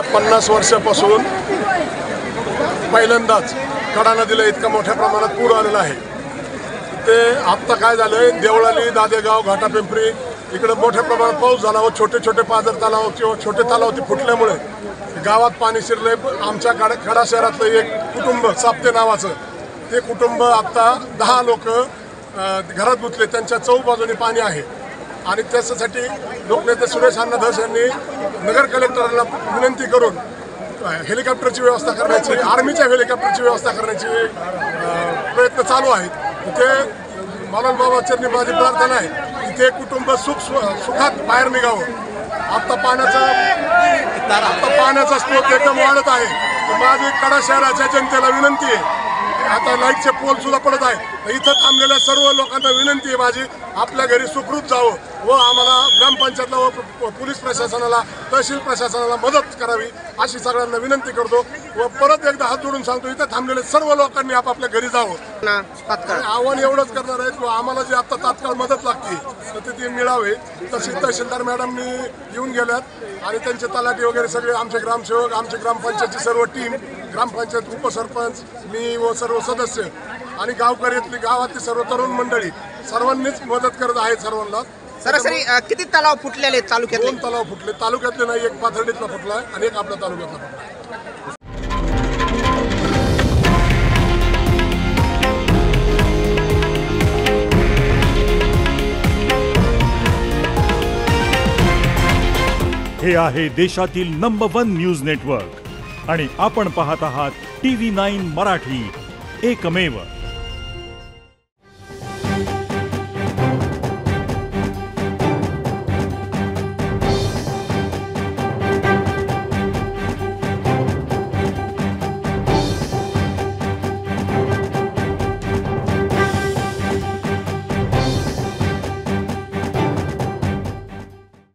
50 वर्षापासून पहिल्यांदाच कडा नदीला इतका मोठ्या प्रमाणात पूर आलेला आहे। ते आत्ता काय झालंय, देवळाली, दादेगाव, घाटापिंपरी इकडे मोठ्या प्रमाणात पाऊस झाला व छोटे छोटे पाझर तलाव किंवा छोटे तलाव ते फुटल्यामुळे गावात पाणी शिरले। आमच्या कडा शहरातलं एक कुटुंब साप्ते नावाचं ते कुटुंब आत्ता 10 लोक घरात गुंतले, त्यांच्या चौबाजूने पाणी आहे आणि त्यासाठी लोकनेते सुरेश अण्णा धस यांनी नगर कलेक्टरला विनंती करून हेलिकॉप्टरची व्यवस्था करण्याची, आर्मीच्या हेलिकॉप्टरची व्यवस्था करण्याची प्रयत्न चालू आहेत। ते मौलाना बाबा चरणी माझी प्रार्थना आहे की ते कुटुंब सुखात बाहेर निघावं। आता पाण्याचा स्रोत एकदम वाढत आहे। माझी कडा शहराच्या जनतेला विनंती आहे, आता लाईटचे पोल सुद्धा पडत आहे, इथं थांबलेल्या सर्व लोकांना विनंती आहे माझी, आपल्या घरी सुखरूप जावं व आम्हाला ग्रामपंचायतला व पोलीस प्रशासनाला, तहसील प्रशासनाला मदत करावी अशी सगळ्यांना विनंती करतो व परत एकदा हात जोडून सांगतो, इथं थांबलेले सर्व लोकांनी आपापल्या घरी जावं। आव्हान एवढंच करणार आहेत, आम्हाला जी आता तात्काळ मदत लागते तर ती मिळावे। तहसीलदार मॅडमनी येऊन गेल्यात आणि त्यांचे तलाठी वगैरे सगळे, आमचे ग्रामसेवक, आमची ग्रामपंचायतची सर्व टीम, ग्रामपंचायत उपसरपंच, मी व सर्व सदस्य आणि गावातली सर्व तरुण मंडळी सर्वांनीच मदत करत आहेत सर्वांना। सरासरी किती तलाव फुटलेले तालुक्यात? 2 तलाव फुटले, तालुक्यातले नाही, एक पाथर्डीतला फुटला आणि एक आपल्या तालुक्यातला फुटला। हे आहे देशातील नंबर 1 न्यूज नेटवर्क आणि आपण पाहत आहात TV9 मराठी, एकमेव।